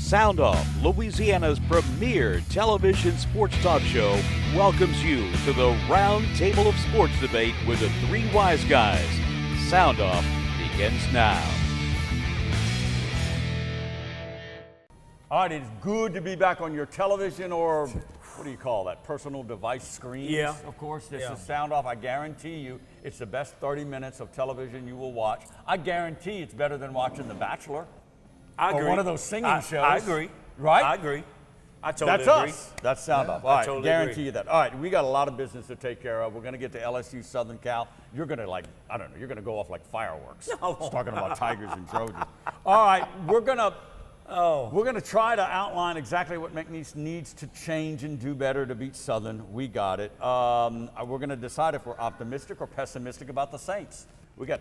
SoundOff, Louisiana's premier television sports talk show, welcomes you to the round table of sports debate with the three wise guys. SoundOff begins now. All right, it's good to be back on your television or what do you call that? Personal device screens. Yeah. Of course, this is SoundOff. I guarantee you it's the best 30 minutes of television you will watch. I guarantee it's better than watching The Bachelor. I agree. Or one of those singing shows. I agree. Right? I agree. I totally That's agree. us. That's SoundOff. Yeah, All right, totally guarantee agree. you that. All right, we got a lot of business to take care of. We're going to get to LSU Southern Cal. You're going to I don't know, you're going to go off like fireworks. No. Just talking about Tigers and Trojans. All right, we're going to try to outline exactly what McNeese needs to change and do better to beat Southern. We got it. We're going to decide if we're optimistic or pessimistic about the Saints. We got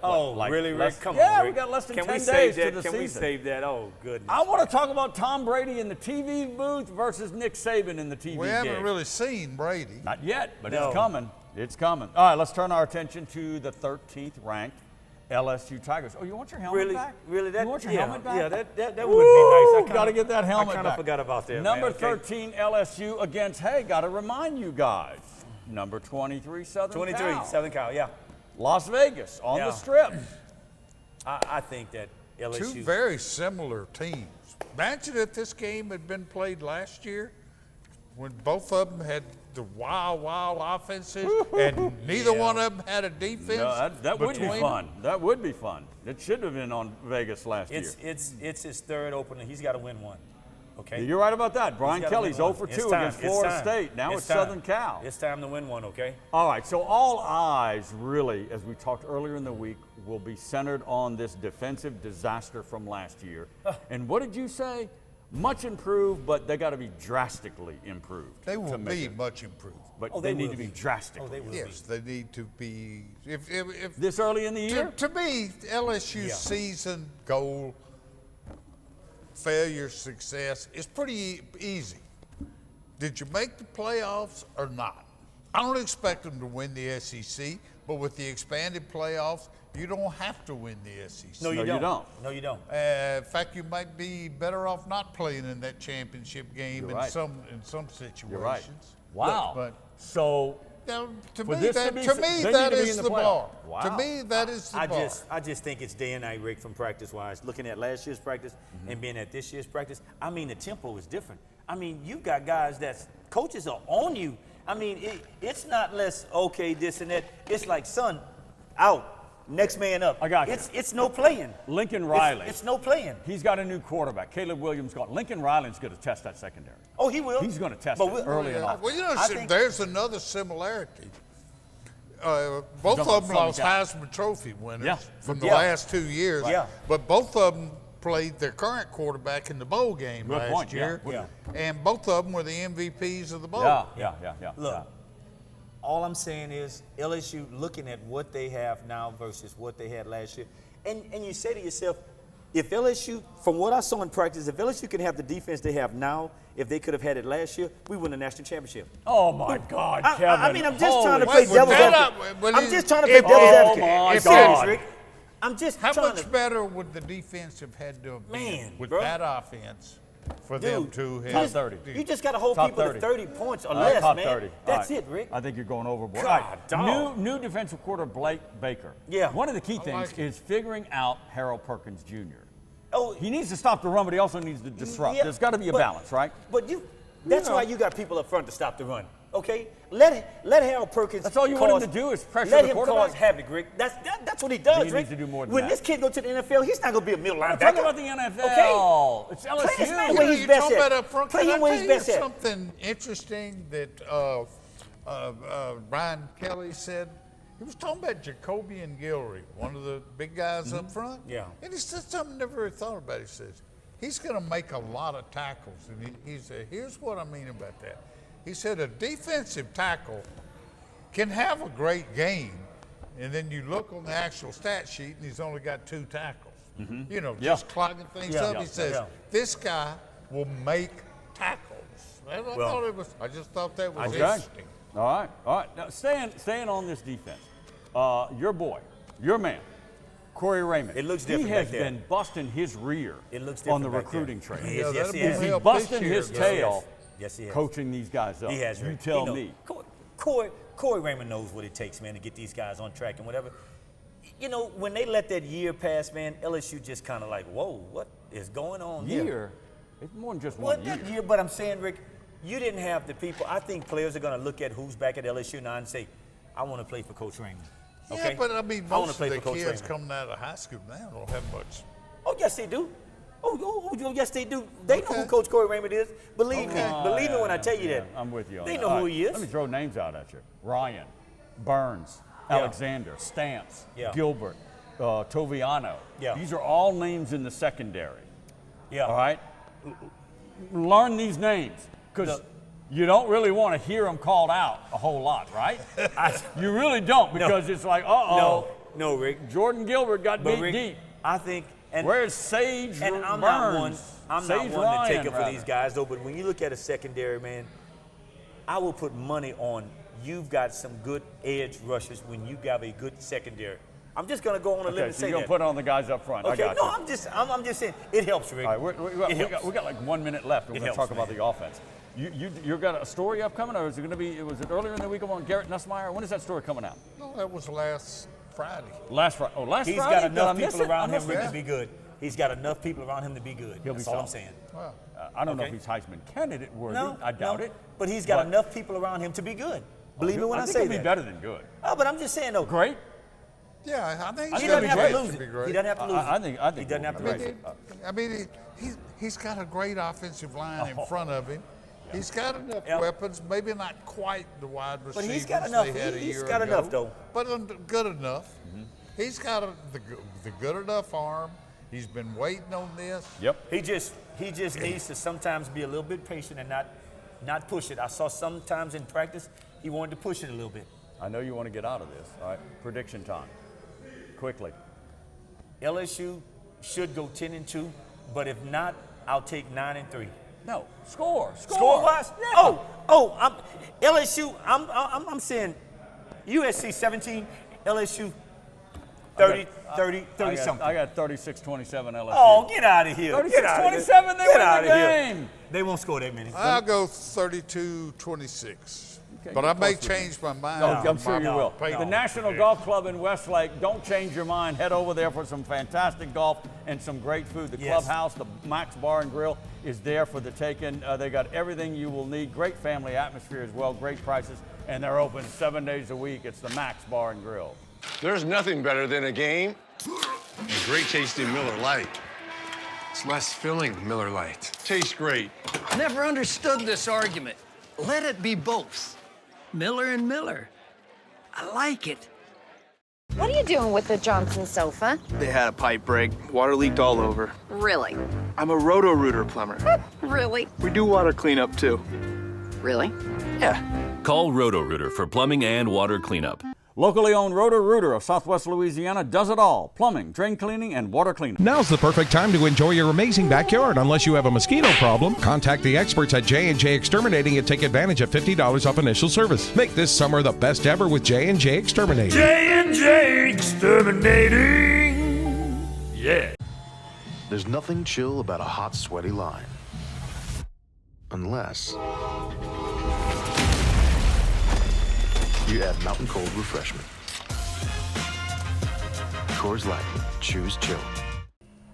really, Rick? Come on, Yeah, Rick. we got less than 10 Can we days save to that? the Can season. we save that? Oh, goodness. I want to talk about Tom Brady in the TV booth versus Nick Saban in the TV We gig. haven't really seen Brady. Not yet, but No. it's coming. It's coming. All right, let's turn our attention to the 13th ranked LSU Tigers. Oh, you want your helmet back? Really? You want your helmet back? Yeah, that would be nice. Got to get that helmet I kind back. of forgot about that. Number man. Okay. 13 LSU against, got to remind you guys, number 23 Southern 23, Cal. Southern Cal, yeah. Las Vegas on the Yeah. Strip. I think that LSU. Two very similar teams. Imagine if this game had been played last year when both of them had the wild offenses and neither one of them had a defense. No, that would be between fun. That would be fun. It should have been on Vegas last year. It's his third opener. He's got to win one. Okay. You're right about that. Brian He's gotta Kelly's win 0 one. for It's 2 time. against It's Florida time. State. Now it's time. Southern Cal. It's time to win one, okay? All right, so all eyes really, as we talked earlier in the week, will be centered on this defensive disaster from last year. And what did you say? Much improved, but they got to be drastically improved. They will to make be it. much improved. But Oh, they they need will to be be. drastically. Oh, they will Yes, they need to be. If This early in the year? to me, LSU's Yeah. season goal, failure, success is pretty easy. Did you make the playoffs or not? I don't expect them to win the SEC, but with the expanded playoffs, you don't have to win the SEC. No, you you don't. don't. No, you don't. In fact, you might be better off not playing in that championship game You're in right. some situations. You're right. Wow. But so now, to For me, this to that, be to su- me, they that need to be is in the the bar. playoff. To Wow. me, that is the bar. I just think it's day and night, Rick, from practice-wise. Looking at last year's practice and being at this year's practice, I mean, the tempo is different. I mean, you've got guys coaches are on you. I mean, it's not less, okay, this and that. It's like, son, out. Next man up. I got you. It's no playing. Lincoln Riley, It's no playing. he's got a new quarterback. Caleb Williams gone. Lincoln Riley's going to test that secondary. Oh, he will. He's going to test But it we'll- early and often. Well, you know, I think- there's another similarity. Both talking of about them lost Southern Cal. Heisman Trophy winners Yeah. from the Yeah. last 2 years. Yeah. But both of them played their current quarterback in the bowl game Good last point, yeah. year. Yeah. And both of them were the MVPs of the bowl. Yeah. Look, all I'm saying is LSU looking at what they have now versus what they had last year. And you say to yourself, if LSU, from what I saw in practice, if LSU could have the defense they have now, if they could have had it last year, we win the national championship. Oh my God, Kevin! I mean, I'm just trying to Holy play Wait, devil's that advocate. but I'm it- just trying to play if- devil's Oh, advocate. my It's serious, God. Rick. I'm just How trying much to. better would the defense have had to have been Man, with bro. that offense for them Dude, to Top have? 30. You just got to hold Top people 30. to 30 points or All right, less, top man. 30. That's All right. it, Rick. I think you're going overboard. God, All right. dog. New defensive quarter Blake Baker. Yeah. One of the key things like it. is figuring out Harold Perkins Jr. Oh, He needs to stop the run, but he also needs to disrupt. yeah, There's got to be a but- balance, right? But that's why you got people up front to stop the run. Okay, let Harold Perkins. That's all you want him to do is pressure let the him quarterback? cause havoc, Rick. That's what he does, He Rick. needs to do more than when that. this kid go to the NFL, he's not gonna be a middle I'm linebacker. talking about the NFL. Okay? It's Play this man LSU. where he's You're best talking at. about up front. Play Can him I where tell he's you best at. something interesting that Brian Kelly said? He was talking about Jacoby and Gilroy, one of the big guys up front. Yeah. And he said something I never really thought about. He says, he's going to make a lot of tackles. And he said, here's what I mean about that. He said, a defensive tackle can have a great game, and then you look on the actual stat sheet, and he's only got 2 tackles. You know, Yeah. just clogging things up. Yeah. He says, Yeah. this guy will make tackles. And I just thought that was Okay. interesting. All right. Now, staying on this defense, your boy, your man, Corey Raymond. It looks different He has back there. been busting his rear It looks on the different back there. recruiting train. He is, yes, he Is has. he help busting this year, his though. tail Yes, he has. coaching these guys up? He has. You Rick. tell He know- me. Corey Raymond knows what it takes, man, to get these guys on track and whatever. You know, when they let that year pass, man, LSU just kind of like, whoa, what is going on here? Year? It's more than just Well, one year. that year, but I'm saying, Rick, you didn't have the people. I think players are going to look at who's back at LSU now and say, I want to play for Coach Raymond. Okay? Yeah, but I mean, I wanna most of play the for Coach kids Raymond. coming out of high school now don't have much. Oh, yes, they do. Oh, yes, they do. They know who Okay. Coach Corey Raymond is. Believe me when I tell you that. I'm with you on They that. know All who right, he is. Let me throw names out at you. Ryan, Burns, Yeah. Alexander, Stamps, Yeah. Gilbert, Toviano. Yeah. These are all names in the secondary. Yeah. All right? Learn these names because you don't really want to hear them called out a whole lot, right? You really don't because it's like, No, Rick. Jordan Gilbert got But beat Rick, deep. I think, and Where's Sage and I'm Burns? not Sage one to Ryan, take it for rather. these guys though. But when you look at a secondary, man, I will put money on you've got some good edge rushers when you got a good secondary. I'm just gonna go on a limb Okay, and so say you're that. going to put on the guys up front. I Okay, got no, you. I'm just saying it helps, Rick. All right, It helps. we got like 1 minute left. We're It going to helps, talk about man. the offense. You got a story upcoming, or is it going to be? Was it earlier in the week on Garrett Nussmeier? When is that story coming out? No, that was last Friday. Last Friday. Oh, last He's Friday. got Did enough I miss people it? around I him, missed Rick, it. to be good. He's got enough people around him to be good. He'll be That's all I'm solid. saying. Wow. I don't know Okay. if he's Heisman candidate worthy. No, I doubt no, it. But he's got But- enough people around him to be good. Believe me when I think say he'll be that. better than good. Oh, but I'm just saying though. Great. Yeah, I think I He think he's doesn't he'll have be to great. lose To be it. great. He doesn't have to lose I it. think He doesn't have to he'll lose be it. great. I mean, he's got a great offensive line in front of him. He's got enough Yep. weapons, maybe not quite the wide But receivers he's got enough. they had a He's year got ago, enough, though. But good enough. He's got the good enough arm. He's been waiting on this. Yep. He just needs to sometimes be a little bit patient and not push it. I saw sometimes in practice he wanted to push it a little bit. I know you want to get out of this. All right. Prediction time. Quickly. LSU should go 10-2, but if not, I'll take 9-3. No. Score. Score wise? Yeah. I'm saying USC 17, LSU 30 something. I got 36-27 LSU. Oh, get out of here. Get out of here. 36-27, they Get win out the of here. game. They won't score that many. I'll go 32-26. Okay, But you're I may close with me. change my mind. No, on I'm sure you my will. paper. The National Golf Club in Westlake, don't change your mind. Head over there for some fantastic golf and some great food. The Yes. clubhouse, the Max Bar and Grill is there for the taking. They got everything you will need. Great family atmosphere as well, great prices, and they're open 7 days a week. It's the Max Bar and Grill. There's nothing better than a game and great tasting Miller Lite. It's less filling, Miller Lite. Tastes great. Never understood this argument. Let it be both. Miller and Miller. I like it. What are you doing with the Johnson sofa? They had a pipe break. Water leaked all over. Really? I'm a Roto-Rooter plumber. Really? We do water cleanup too. Really? Yeah. Call Roto-Rooter for plumbing and water cleanup. Locally owned Roto-Rooter of Southwest Louisiana does it all. Plumbing, drain cleaning, and water cleanup. Now's the perfect time to enjoy your amazing backyard. Unless you have a mosquito problem, contact the experts at J&J Exterminating and take advantage of $50 off initial service. Make this summer the best ever with J&J Exterminating. J&J Exterminating. Yeah. There's nothing chill about a hot, sweaty line. Unless you add Mountain Cold Refreshment. Coors Light. Choose chill.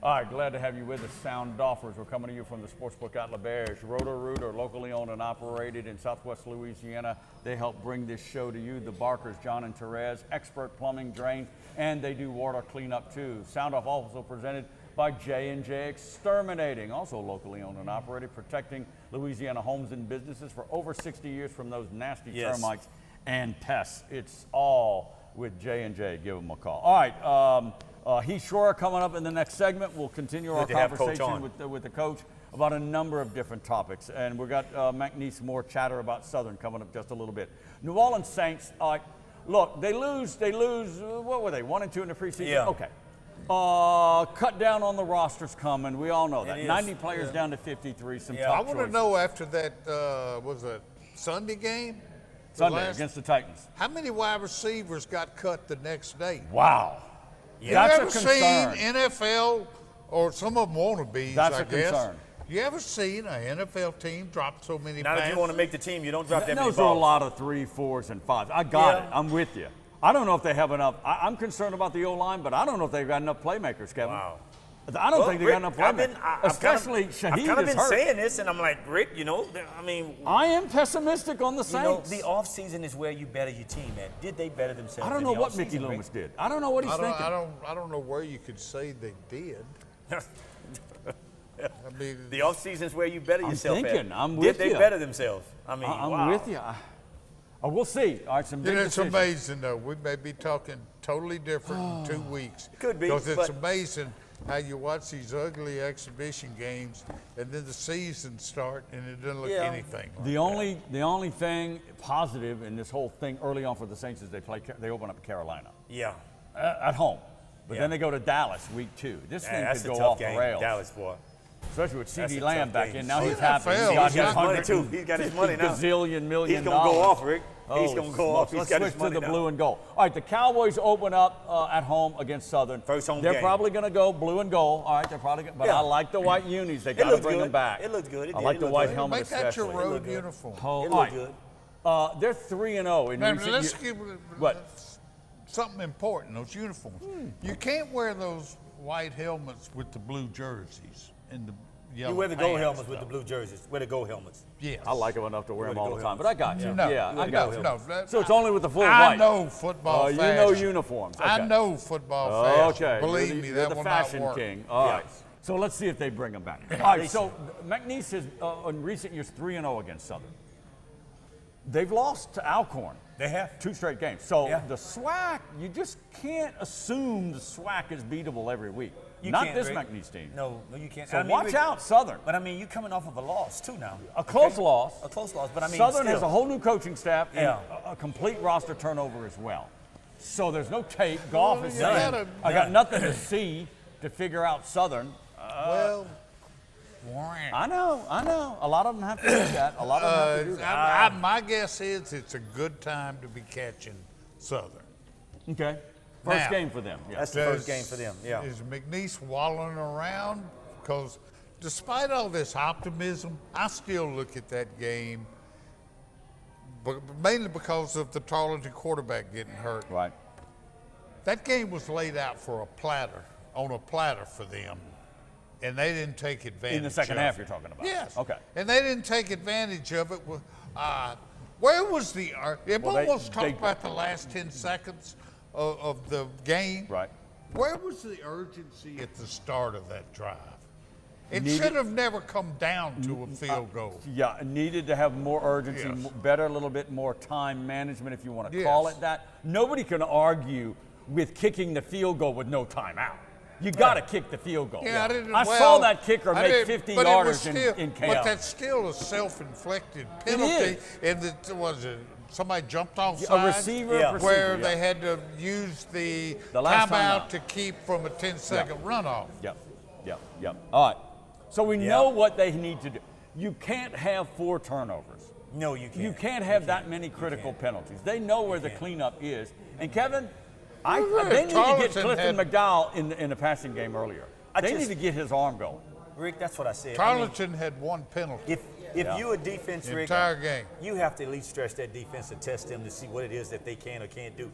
All right, glad to have you with us, SoundOffers. We're coming to you from the Sportsbook at LaBerge. Roto-Rooter, locally owned and operated in Southwest Louisiana. They help bring this show to you. The Barkers, John and Therese, expert plumbing, drain, and they do water cleanup too. SoundOff also presented by J&J Exterminating, also locally owned and operated, protecting Louisiana homes and businesses for over 60 years from those nasty termites and pests. It's all with J&J. Give them a call. All right, Heath Schroyer coming up in the next segment. We'll continue our conversation with the coach about a number of different topics. And we've got McNeese more chatter about Southern coming up just a little bit. New Orleans Saints, look, they lose, what were they, 1-2 in the preseason? Yeah. Okay. Cut down on the rosters coming. We all know that. 90 players down to 53. Some I top want to choices. know after that, was it Sunday game? Sunday against the Titans. How many wide receivers got cut the next day? Wow. You That's ever a concern. seen NFL or some of them wannabes, That's I a guess? concern. You ever seen an NFL team drop so many Now, passes? if you want to make the team, you don't drop that many Those are a balls. lot of 3, 4s, and 5s. I got Yeah. it. I'm with you. I don't know if they have enough. I'm concerned about the O-line, but I don't know if they've got enough playmakers, Kevin. Wow. I don't think they've got enough playmakers. Especially I've Shaheed kind of is been hurt. saying this, and I'm like, Rick, I mean, I am pessimistic on the you know, Saints. the offseason is where you better your team at. Did they better themselves? I don't in know the what offseason, Mickey Rick? Loomis did. I don't know what he's thinking. I don't know where you could say they did. I mean, The offseason is where you better yourself thinking. at. I'm with Did you. they better themselves? I mean, I'm wow. with you. We'll see. All right, some big it's decisions. amazing, though. We may be talking totally different in 2 weeks. Could be, Because it's but- amazing how you watch these ugly exhibition games, and then the season start, and it doesn't look Yeah. anything like The only thing positive in this whole thing early on for the Saints is they open up Carolina Yeah. at home, but Yeah. then they go to Dallas week 2. This thing That's could a go tough off game, the rails, Dallas, boy. especially with That's CeeDee a Lamb tough back game. in. Now he's CeeDee happy. Lamb, He's he's got He's got his money, $150 too. He's got his money now. gazillion million He's going to go off, Rick. He's Holy going to go off. smokes. He's Let's got switch his money to the now. blue and gold. All right, the Cowboys open up at home against Southern. First home They're game. probably going to go blue and gold. All right, they're probably going to, but Yeah. I like the white unis. They It got to looks bring good. them back. It looks good. It I did. like It the looked white good. helmet Make that your especially. road good. uniform. Oh, It all looked right. good. They're 3-0 in Now, recent let's years. give What? something important, those uniforms. You can't wear those white helmets with the blue jerseys and the yellow You wear the gold pants, helmets with the though. blue jerseys. Wear the gold helmets. Yes. I like them enough to wear You them wear all the the time, gold but I got you. No, Yeah, I got you. no. So it's only with the full I white. know football You fashion. know uniforms. Okay. I know football fashion. Okay. Believe you're me, you're that the will fashion not work. king. All right. Yeah. So let's see if they bring them back. All right. So McNeese is in recent years 3-0 against Southern. They've lost to Alcorn. They have. 2 straight games. So Yeah. the SWAC, you just can't assume the SWAC is beatable every week. You Not can't, this Rick. McNeese team. No, you can't. So I mean, watch Rick, out, Southern. But I mean, you're coming off of a loss too now. A close loss. A close loss, but I mean, Southern still. has a whole new coaching staff and Yeah. a complete roster turnover as well. So there's no tape. Goff Well, is you saying, gotta- I got nothing to see to figure out Southern. Well, I know. A lot of them have to do that. A lot of them have to do that. my guess is it's a good time to be catching Southern. Okay. First Now, game for them. Yeah. That's the first game for them. Yeah. Is McNeese wallowing around? Because despite all this optimism, I still look at that game, but mainly because of the Tarleton quarterback getting hurt. Right. That game was laid out for on a platter for them, and they didn't take advantage In the second of half, it. you're talking about. Yes. Okay. And they didn't take advantage of it. Where was the? Everyone wants to talk about the last 10 seconds of the game. Right. Where was the urgency at the start of that drive? It Needed- should have never come down to a field goal. Yeah, needed to have more urgency, Yes. better, a little bit more time management, if you want to Yes. call it that. Nobody can argue with kicking the field goal with no timeout. You got to kick the field goal. Yeah, I didn't. I well, saw that kicker I make didn't- 50 but it was yarders still- in But chaos. that's still a self-inflicted penalty. And it was somebody jumped off A receiver, Yeah. where yeah. they had to use the last timeout timeout. to keep from a 10-second runoff. Yep. All right. So we know what they need to do. You can't have 4 turnovers. No, you can't. You can't have that many critical penalties. They know where the cleanup is. And Kevin, they need to get Tarleton Clifton had- McDowell in the passing game earlier. They need to get his arm going. Rick, that's what I said. Tarleton had 1 penalty. If you're a defense, The Rick, entire game. you have to at least stretch that defense and test them to see what it is that they can or can't do.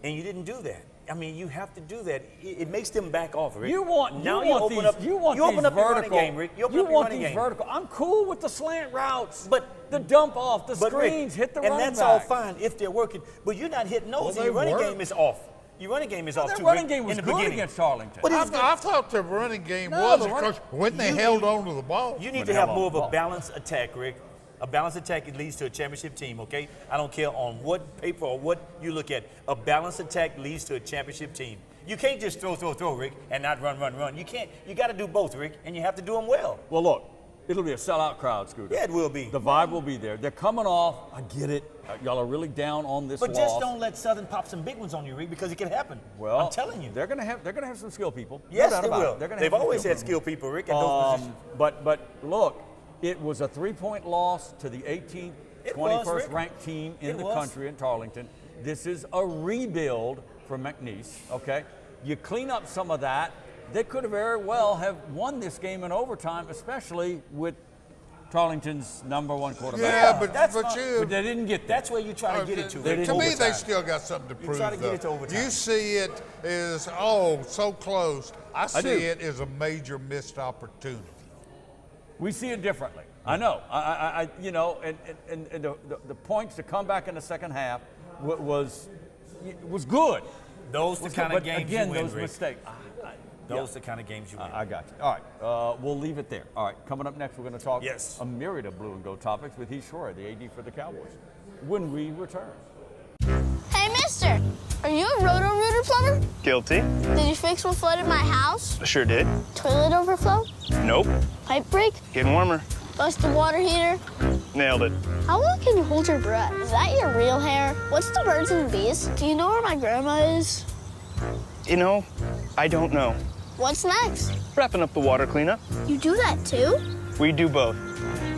And you didn't do that. I mean, you have to do that. It makes them back off, Rick. You want now these open up vertical. your running game, Rick. You open up your want running these game. vertical. I'm cool with the slant routes, But the dump off, the But Rick, screens, hit the and running that's all back. fine if they're working. But you're not hitting those. Well, and they your running work. game is off. Your running game is off Their too. running Rick, game was in the good beginning. against Arlington. But it's I thought the running game No, was the running- because when they You held need- on to the ball. You need When to they have held more on of the a ball. balanced attack, Rick. A balanced attack, it leads to a championship team, okay? I don't care on what paper or what you look at. A balanced attack leads to a championship team. You can't just throw, Rick, and not run. You can't. You got to do both, Rick, and you have to do them well. Well, look, it'll be a sellout crowd, Scooter. Yeah, it will be. The vibe will be there. They're coming off. I get it. Y'all are really down on this But loss. just don't let Southern pop some big ones on you, Rick, because it can happen. Well, I'm telling you. they're gonna have some skill people. No Yes, doubt they about will. it. They're gonna They've have some always skill had people. skill people, Rick, at those positions. But look, it was a 3-point loss to the 18th, It was, 21st Rick. ranked team in It the was. country in Tarleton. This is a rebuild for McNeese, okay? you clean up some of that, they could have very well have won this game in overtime, especially with Tarleton's #1 quarterback. Yeah, but they didn't get that. That's where you try to get it to. To me, they still got something to prove. Try to get it to overtime. You see it as so close. I see it as a major missed opportunity. We see it differently. I know. You know, and the points to come back in the second half was good. Those the kind of games again, you win, those mistakes. Those the kind of games you win. I got you. All right, we'll leave it there. All right, coming up next, we're going to talk a myriad of blue and gold topics with Heath, Schroyer, the AD for the Cowboys, when we return. Hey, mister, are you a Roto-Rooter plumber? Guilty. Did you fix what flooded my house? Sure did. Toilet overflow? Nope. Pipe break? Getting warmer. Busted water heater? Nailed it. How long can you hold your breath? Is that your real hair? What's the birds and the bees? Do you know where my grandma is? You know, I don't know. What's next? Wrapping up the water cleanup. You do that too? We do both.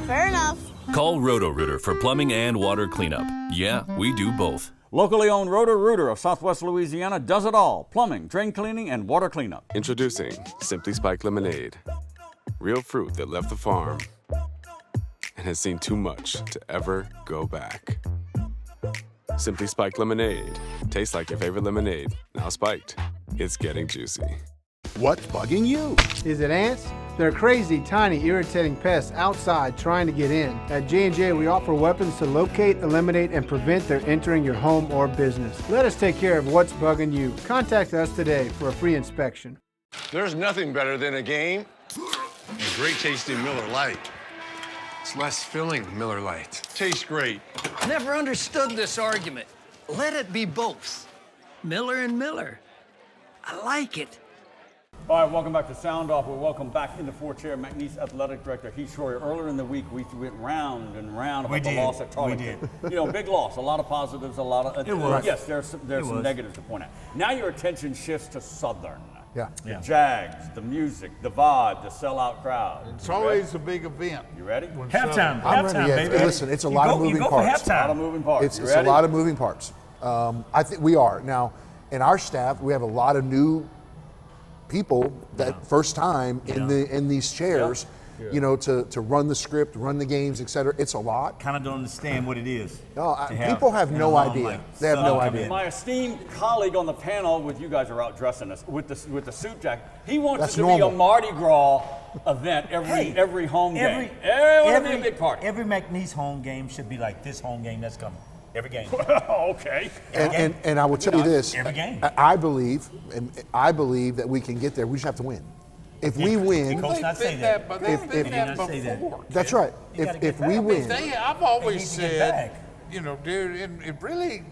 Fair enough. Call Roto-Rooter for plumbing and water cleanup. Yeah, we do both. Locally owned Roto-Rooter of Southwest Louisiana does it all: plumbing, drain cleaning, and water cleanup. Introducing Simply Spiked Lemonade. Real fruit that left the farm and has seen too much to ever go back. Simply Spiked Lemonade. Tastes like your favorite lemonade, now spiked. It's getting juicy. What's bugging you? Is it ants? They're crazy, tiny, irritating pests outside trying to get in. At J&J, we offer weapons to locate, eliminate, and prevent their entering your home or business. Let us take care of what's bugging you. Contact us today for a free inspection. There's nothing better than a game and great tasting Miller Lite. It's less filling, Miller Lite. Tastes great. Never understood this argument. Let it be both. Miller and Miller. I like it. All right, welcome back to SoundOff. We're welcome back in the four-chair McNeese Athletic Director Heath Schroyer. Earlier in the week, we went round and round about the loss at Tarleton. You know, big loss, a lot of positives, a lot of... It was. Yes, there's some negatives to point out. Now your attention shifts to Southern. Yeah. The Jags, the music, the vibe, the sellout crowd. It's always a big event. You ready? Halftime. I'm ready. Yeah, baby. listen, it's a lot of moving parts. A lot of moving parts. It's a lot of moving parts. I think we are. Now, in our staff, we have a lot of new people that first time in these chairs, you know, to run the script, run the games, etc. It's a lot. Kind of don't understand what it is. No, people have no idea. They have no idea. My esteemed colleague on the panel, with you guys are out dressing us with the suit jacket. He wants That's it to normal. be a Mardi Gras event every home game. Every big party. Every McNeese home game should be like this home game that's coming. Every game. Okay. And I will tell you this. Every game. I believe that we can get there. We just have to win. If we win, Coach not say that. But they've been that before. that's right. If we win, I've always said, you know, dude, it really,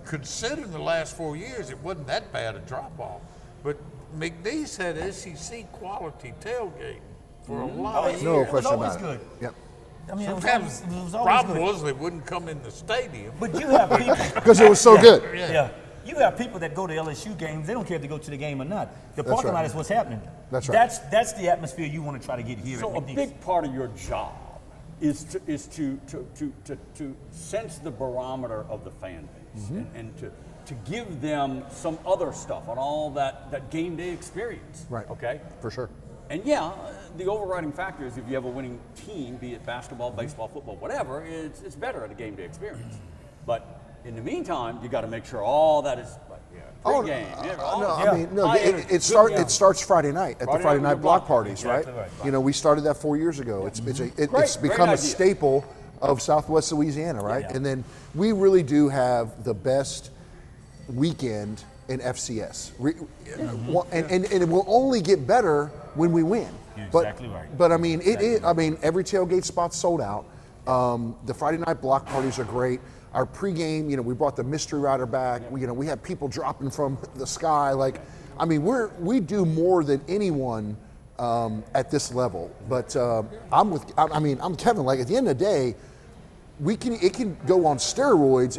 considering the last 4 years, it wasn't that bad a drop off. But McNeese had SEC quality tailgate for a lot of years. no question It was about always it. good. Yep. I mean, Sometimes it was the always problem good. was they wouldn't come in the stadium. But you have people. Because it was so good. Yeah. You have people that go to LSU games. They don't care if they go to the game or not. The parking lot is what's happening. That's right. That's the atmosphere you want to try to get here. So at a McNeese. big part of your job is to sense the barometer of the fan base and to give them some other stuff on all that game day experience. Right. Okay. For sure. And the overriding factor is if you have a winning team, be it basketball, baseball, football, whatever, it's better at a game day experience. But in the meantime, you got to make sure all that is pre-game. It starts Friday night at the Friday night block parties, Exactly right? right. You know, we started that 4 years ago. It's Great become a idea. staple of Southwest Louisiana, right? Yeah. And then we really do have the best weekend in FCS. And it will only get better when we win. You're But, exactly right. But I mean, every tailgate spot's sold out. The Friday night block parties are great. Our pregame, you know, we brought the mystery rider back. We had people dropping from the sky. Like, I mean, we do more than anyone at this level. But I'm Kevin. Like, at the end of the day, it can go on steroids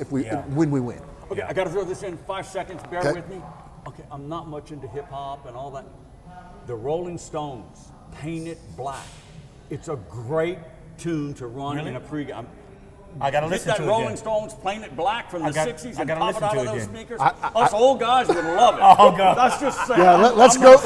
when we win. Okay, I got to throw this in 5 seconds. Bear Okay. with me. Okay, I'm not much into hip hop and all that. The Rolling Stones, Paint It Black. It's a great tune to run in a pregame. I gotta Get listen that to it Rolling again. Stones Plain It Black from the 60s I and gotta pop it listen out to of it those again. speakers. Us old guys would love it. Oh, God. That's just saying. Yeah, let's go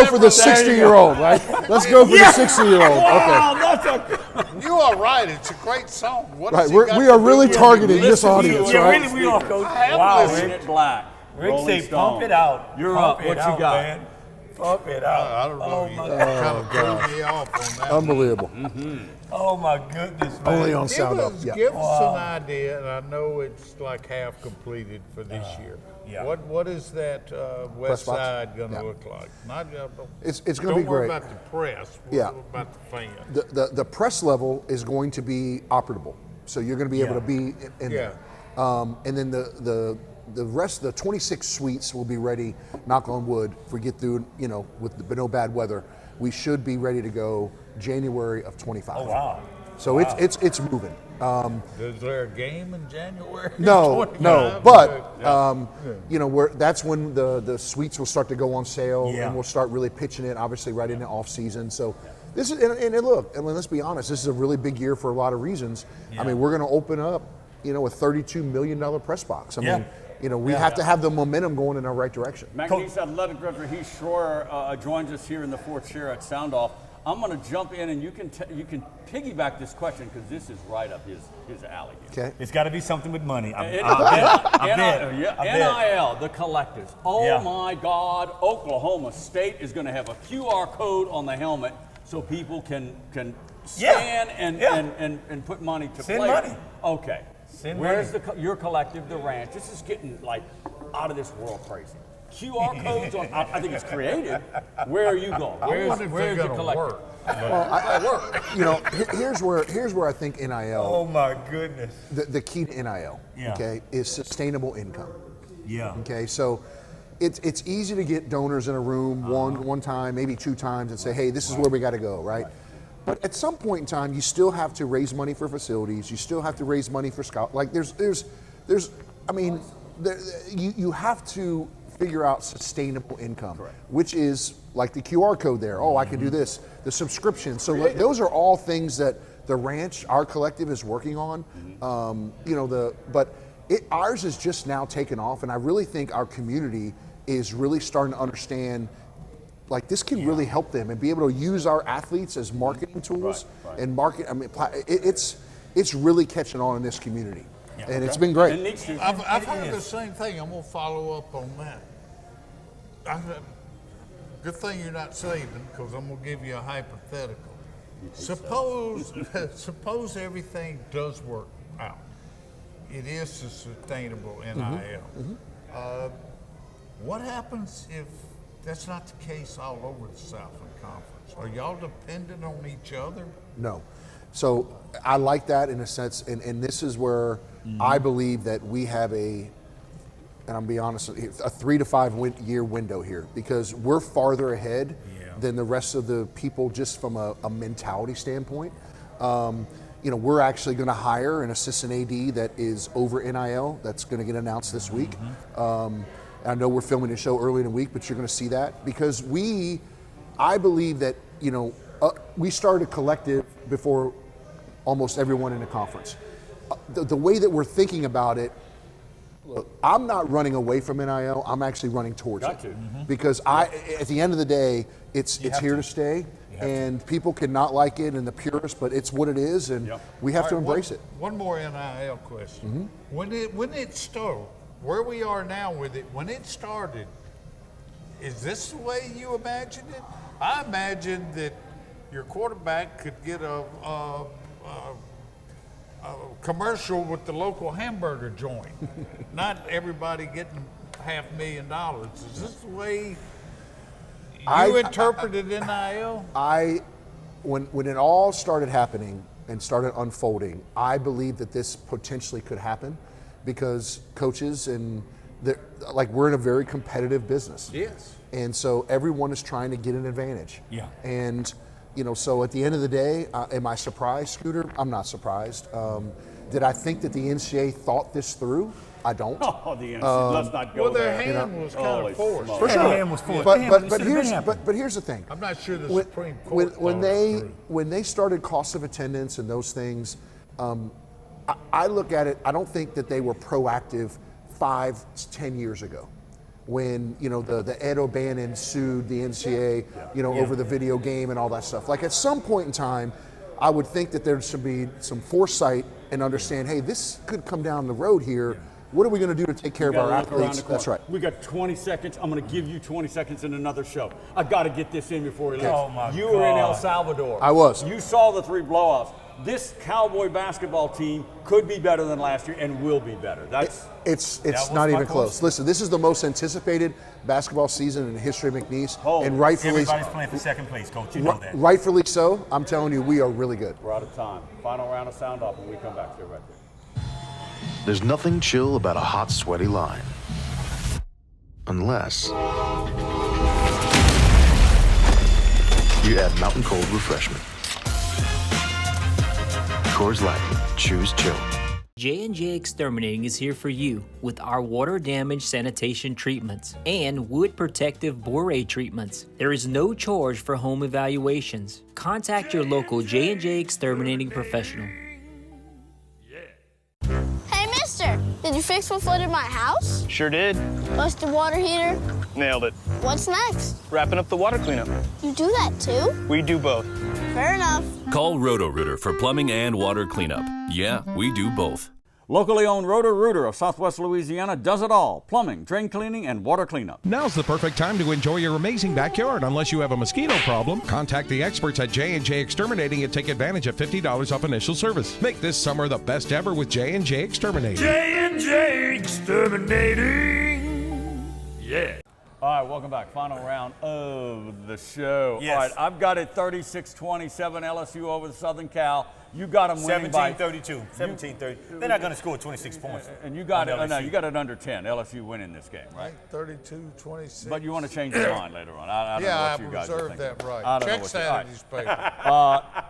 for the 60-year-old, right? Let's go for the 60-year-old. Wow, Okay. that's a You are right. It's a great song. What Right, has he got we to are do really with it? targeting this audience, Yeah, right? really, we are, Coach. I have Wow, listened. Plain It Black. Rick Rolling say, pump Stones. it out. You're Pump up. it What you out, got? man. Pump it out. I don't know. Oh, You my kind of threw me off on that. Unbelievable. Oh, my goodness, man. Only on SoundOff. Yeah. Give us an idea, and I know it's like half completed for this year. Yeah. What is that Press west box? side going to Yeah. look like? Not, It's gonna be Don't worry great. about the press. Yeah. Worry about the fans. The press level is going to be operable, so you're going to be able to be in there. And then the rest, the 26 suites will be ready. Knock on wood. If we get through, with no bad weather, we should be ready to go January of 25. Oh, wow. So it's moving. Is there a game in January? No, 25? but that's when the suites will start to go on sale, and we'll start really pitching it. Obviously, right in the off season. So this is and look, and let's be honest, this is a really big year for a lot of reasons. I mean, we're going to open up, a $32 million press box. I mean, we have to have the momentum going in our right direction. McNeese Athletic Director Heath Schroyer joins us here in the fourth chair at SoundOff. I'm going to jump in, and you can piggyback this question because this is right up his alley. Okay. It's got to be something with money. I bet. NIL, the collectives. Oh, Yeah. my God. Oklahoma State is going to have a QR code on the helmet so people can scan and put money to Send players. money. Okay. Send Where's money. your collective, the ranch? This is getting out of this world crazy. QR codes on. I think it's creative. Where are you going? Where's your collective? Well, here's where I think NIL. Oh my goodness. The key to NIL, okay, is sustainable income. Yeah. Okay, so it's easy to get donors in a room one time, maybe two times, and say, hey, this is where we got to go, right? But at some point in time, you still have to raise money for facilities. You still have to raise money for scout. You have to figure out sustainable income, which is like the QR code there. Oh, I can do this. The subscription. So those are all things that the ranch, our collective, is working on. Ours is just now taken off, and I really think our community is really starting to understand. This can really help them and be able to use our athletes as marketing tools and market. I mean, it's really catching on in this community, and it's been great. I've heard the same thing. I'm going to follow up on that. Good thing you're not saving, because I'm going to give you a hypothetical. Suppose everything does work out. It is a sustainable NIL. What happens if that's not the case all over the Southland Conference? Are y'all dependent on each other? No. So I like that in a sense, and this is where I believe that we have and I'm being honest, a 3 to 5 year window here, because we're farther ahead than the rest of the people just from a mentality standpoint. We're actually going to hire an assistant AD that is over NIL. That's going to get announced this week. I know we're filming a show early in the week, but you're going to see that because I believe that, we started a collective before almost everyone in the conference. The way that we're thinking about it, look, I'm not running away from NIL. I'm actually running towards it. Because at the end of the day, it's here to stay, and people cannot like it and the purists, but it's what it is, and we have to embrace it. One more NIL question. When it started, where we are now with it, when it started, is this the way you imagined it? I imagined that your quarterback could get a commercial with the local hamburger joint. Not everybody getting $500,000. Is this the way you interpreted NIL? When it all started happening and started unfolding, I believe that this potentially could happen because coaches we're in a very competitive business. Yes. And so everyone is trying to get an advantage. Yeah. And so at the end of the day, am I surprised, Scooter? I'm not surprised. Did I think that the NCAA thought this through? I don't. Oh, the NCAA, let's not go there. Their hand was kind of forced. For sure. Their hand was forced. But here's the thing. I'm not sure the Supreme Court when they started cost of attendance and those things, I look at it, I don't think that they were proactive 5-10 years ago when, you know, the Ed O'Bannon sued the NCAA, you know, over the video game and all that stuff. Like, at some point in time, I would think that there should be some foresight and understand, hey, this could come down the road here. What are we going to do to take care of our athletes? That's right. We got 20 seconds. I'm going to give you 20 seconds in another show. I got to get this in before we leave. Oh, my You God. were in El Salvador. I was. You saw the 3 blowouts. This Cowboy basketball team could be better than last year and will be better. It's not even close. Listen, this is the most anticipated basketball season in the history of McNeese, and rightfully Everybody's playing for second place, Coach. You know that. Rightfully so. I'm telling you, we are really good. We're out of time. Final round of sound off when we come back. Stay right there. There's nothing chill about a hot, sweaty line. Unless you add Mountain Cold Refreshment. Coors Light. Choose chill. J&J Exterminating is here for you with our water damage sanitation treatments and wood protective borate treatments. There is no charge for home evaluations. Contact your local J&J Exterminating professional. Hey, mister, did you fix what flooded my house? Sure did. Bust the water heater? Nailed it. What's next? Wrapping up the water cleanup. You do that too? We do both. Fair enough. Call Roto-Rooter for plumbing and water cleanup. Yeah, we do both. Locally owned Roto-Rooter of Southwest Louisiana does it all. Plumbing, drain cleaning, and water cleanup. Now's the perfect time to enjoy your amazing backyard. Unless you have a mosquito problem, contact the experts at J&J Exterminating and take advantage of $50 off initial service. Make this summer the best ever with J&J Exterminating. J&J Exterminating. Yeah. All right, welcome back. Final round of the show. Yes. All right, I've got it 36-27 LSU over the Southern Cal. You got them winning by 17-32. 17-30. They're not going to score 26 points. And you got it. No, you got it under 10. LSU winning this game, right? 32-26. But you want to change your mind later on. I don't know what you guys are reserved thinking. that right. I don't Check know what Saturday's paper.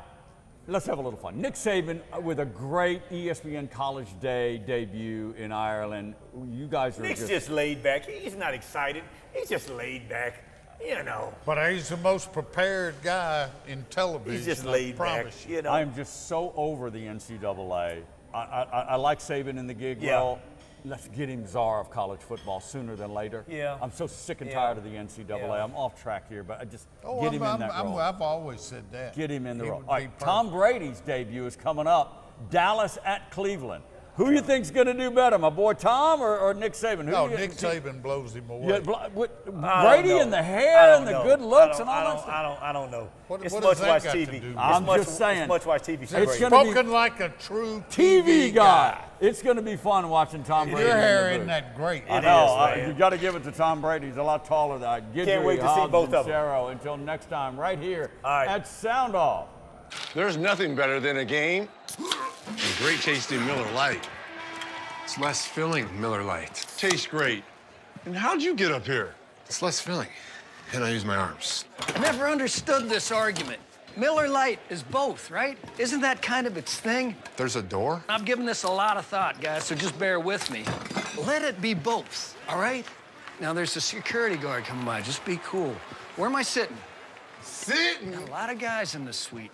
Let's have a little fun. Nick Saban with a great ESPN College Day debut in Ireland. You guys are Nick's just laid back. He's not excited. He's just laid back. You know. But he's the most prepared guy in television. He's just laid back. You know. I'm just so over the NCAA. I like Saban in the gig role. Let's get him czar of college football sooner than later. Yeah. I'm so sick and tired of the NCAA. Yeah. I'm off track here, but I just Oh, get him in that role. I've always said that. Get him in the He role. would All be right, Tom perfect. Brady's debut is coming up. Dallas at Cleveland. Who you think's going to do better, my boy Tom or Nick Saban? Who No, do you Nick think- Saban blows him away. Yeah, Brady and the hair and the good looks and all that stuff. I don't know. What It's does much that watch got to TV. do with I'm just saying. It's much watch TV. It's Great. gonna be- Spoken like a true TV guy. It's going to be fun watching Tom Brady. Your in the hair booth. isn't that great. I It know. is, man. You got to give it to Tom Brady. He's a lot taller than I. Can't wait to see both of them. Until next time, right here All right. at Sound Off. There's nothing better than a game and great tasting Miller Lite. It's less filling, Miller Lite. Tastes great. And how'd you get up here? It's less filling, and I use my arms. I never understood this argument. Miller Lite is both, right? Isn't that kind of its thing? There's a door? I've given this a lot of thought, guys, so just bear with me. Let it be both, all right? Now, there's a security guard coming by. Just be cool. Where am I sitting? Sitting? Got a lot of guys in the suite.